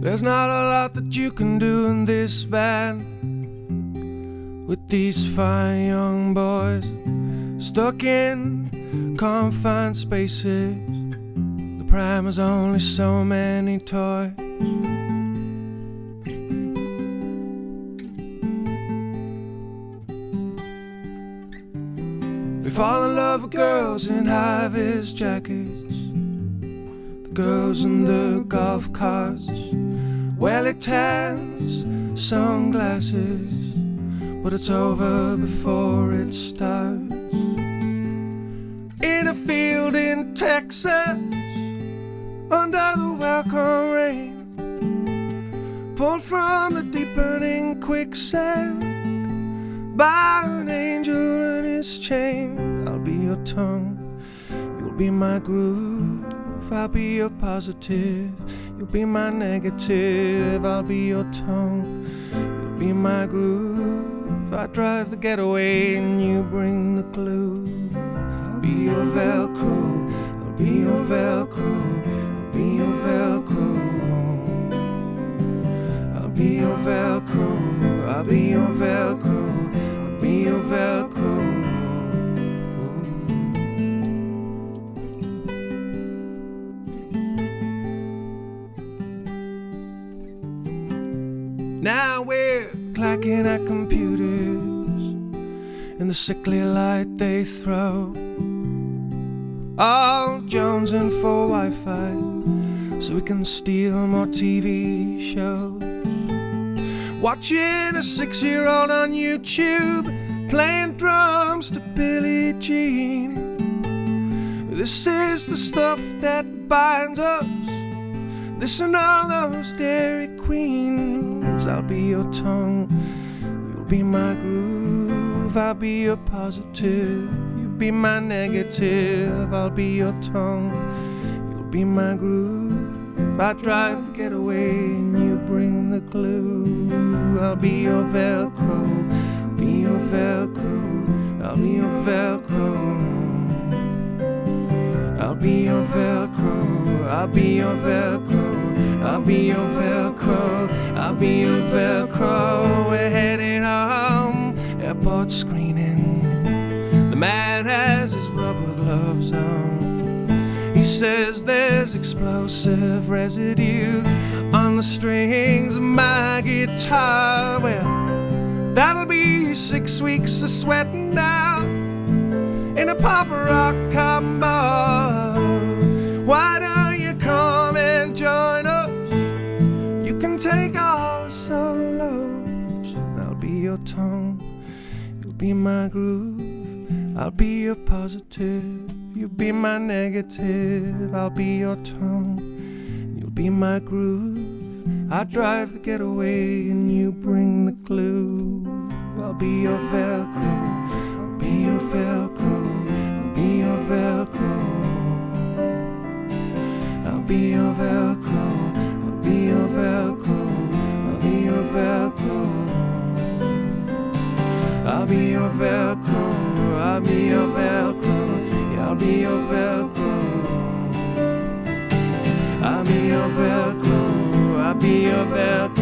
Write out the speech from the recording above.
There's not a lot that you can do in this van with these fine young boys stuck in confined spaces. The prime has only so many toys. We fall in love with girls in high-vis jackets, the girls in the golf carts, welly tans, sunglasses, but it's over before it starts. In a field in Texas, under the Velcro rain, pulled from the deepening quicksand by an angel and his chain. I'll be your tongue, you'll be my groove. I'll be your positive, you'll be my negative. I'll be your tongue, you'll be my groove. I drive the getaway and you bring the glue. I'll be your Velcro, I'll be your Velcro, I'll be your Velcro. I'll be your Velcro, I'll be your Velcro, I'll be your Velcro. Now we're clacking at computers in the sickly light they throw, all jonesing for Wi-Fi so we can steal more TV shows. Watching a 6-year-old on YouTube playing drums to Billie Jean. This is the stuff that binds us, this and all those Dairy Queens. I'll be your tongue, you'll be my groove. I'll be your positive, you'll be my negative. I'll be your tongue, you'll be my groove. I drive the getaway and you bring the glue. I'll be your Velcro, I'll be your Velcro, I'll be your Velcro. I'll be your Velcro, I'll be your Velcro, I'll be your Velcro, I'll be your Velcro. We're heading home, airport screening. The man has his rubber gloves on. He says there's explosive residue on the strings of my guitar. Well, that'll be 6 weeks of sweating now in a pop rock combo. Why don't you come and join us? You can take all the solos. I'll be your tongue, you'll be my groove. I'll be your positive, you'll be my negative. I'll be your tongue, you'll be my groove. I drive the getaway and you bring the glue. I'll be your Velcro, I'll be your Velcro, I'll be your Velcro. I'll be your Velcro, I'll be your Velcro, I'll be your Velcro. I'll be your Velcro, I'll be your Velcro, yeah, I'll be your Velcro. I'll be your Velcro, I'll be your Velcro.